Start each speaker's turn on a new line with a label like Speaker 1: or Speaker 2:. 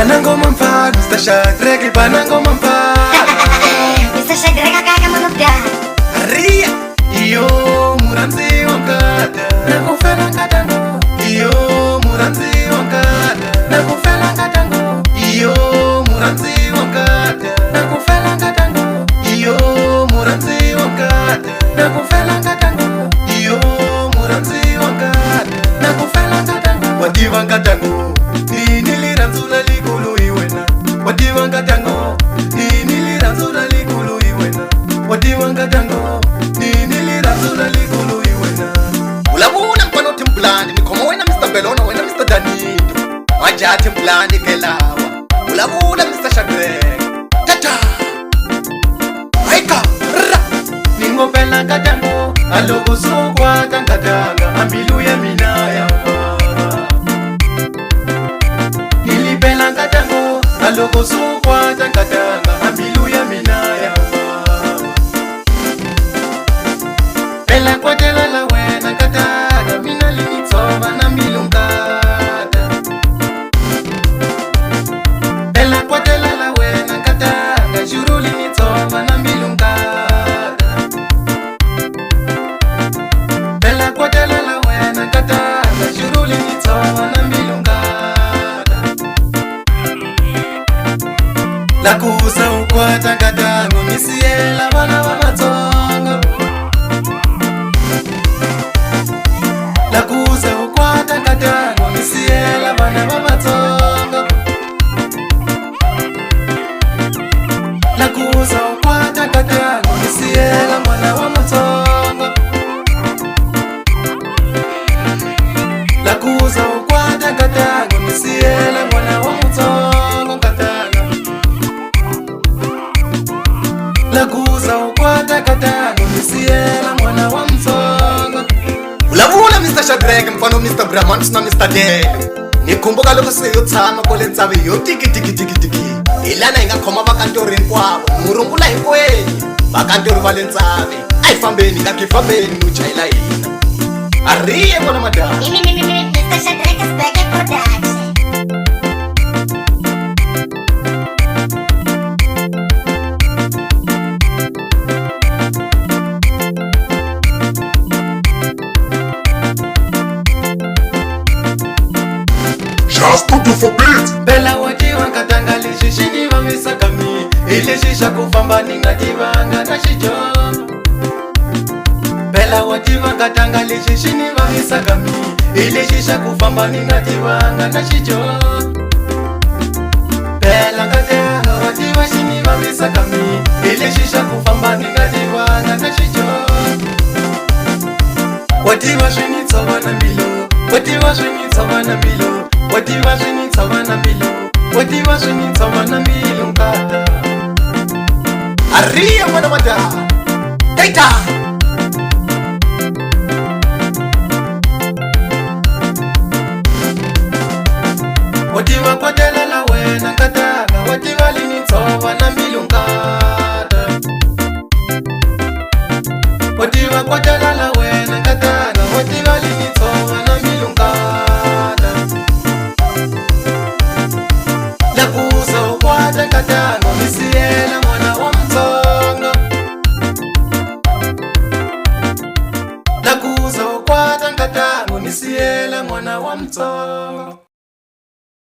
Speaker 1: Banango Mampar, Mr. Shadrack, Banango Mampar.
Speaker 2: Mr. Shadrack kaka manopya.
Speaker 1: Ria, iyo muranzi wankada. Nakufela ngatango. Iyo muranzi wankada. Nakufela ngatango. Iyo muranzi wankada. Nakufela ngatango. Iyo muranzi wankada. Nakufela ngatango. Iyo muranzi wankada. Nakufela ngatango. Wadiva ngatango. Niliranzula likulu iwena. Wadiva ngatango. Niliranzula likulu iwena. Wadiva ngatango. Niliranzula likulu iwena. Ulabuna mfano timplani nikoma wena Mr. Belona wena Mr. Danido. Waja timplani kelawa. Ulabuna Mr. Shadrack. Tata. Aika. Ningopela ngatango. Alogo sokwa tangatanga. Ambilu ya minaya. Nilipela ngatango. Alogo sokwa tangatanga. Ambilu ya minaya. Bela kwa tela la wena katana. Mina linitoma na milungada. Bela kwa tela la wena katana. Juru linitoma na milungada. Bela kwa tela la wena katana. Juru linitoma na milungada. La kusa ukwata katango. Misiela wana wa matongo. La kuza ukwata katango. Misiela wana wa matongo. La kuza ukwata katango. Misiela wana wa matongo. La kuza ukwata katango. Misiela wana wa matongo katana. La kuza ukwata katango. Misiela wana wa matongo. Ulavula Mr. Shadrack mfano Mr. Brahmans na Mr. Dale. Nikumbuka loko siyo tshama ko le ntsavi yo tiki tiki tiki tiki. Ilana hi nga khoma vakantori hinkwavo murungula hinkwenu vakantori va le ntsavi. Ai fambeni nga kifambeni no chayela hina. Ariye kona madama.
Speaker 2: Mr. Shadrack is back in production.
Speaker 3: Just to for beat.
Speaker 1: Bela wadiwa katanga lexi xi ni vamisaka mi. Hi lexi xa ku famba ni nga tivanga na xidyondzo. Bela wadiwa katanga lexi xi ni vamisaka mi. Hi lexi xa ku famba ni nga tivanga na xidyondzo. Bela katanga wadiwa xi ni vamisaka mi. Hi lexi xa ku famba ni nga tivanga na xidyondzo. Wadiwa swi ni tshova na mbilu. Wadiwa swi ni tshova na mbilu. Wadiwa swi ni tshova na mbilu. Wadiwa swi ni tshova na mbilu nkata. Ariya mwana madama. Taita. Wadiwa kwa tela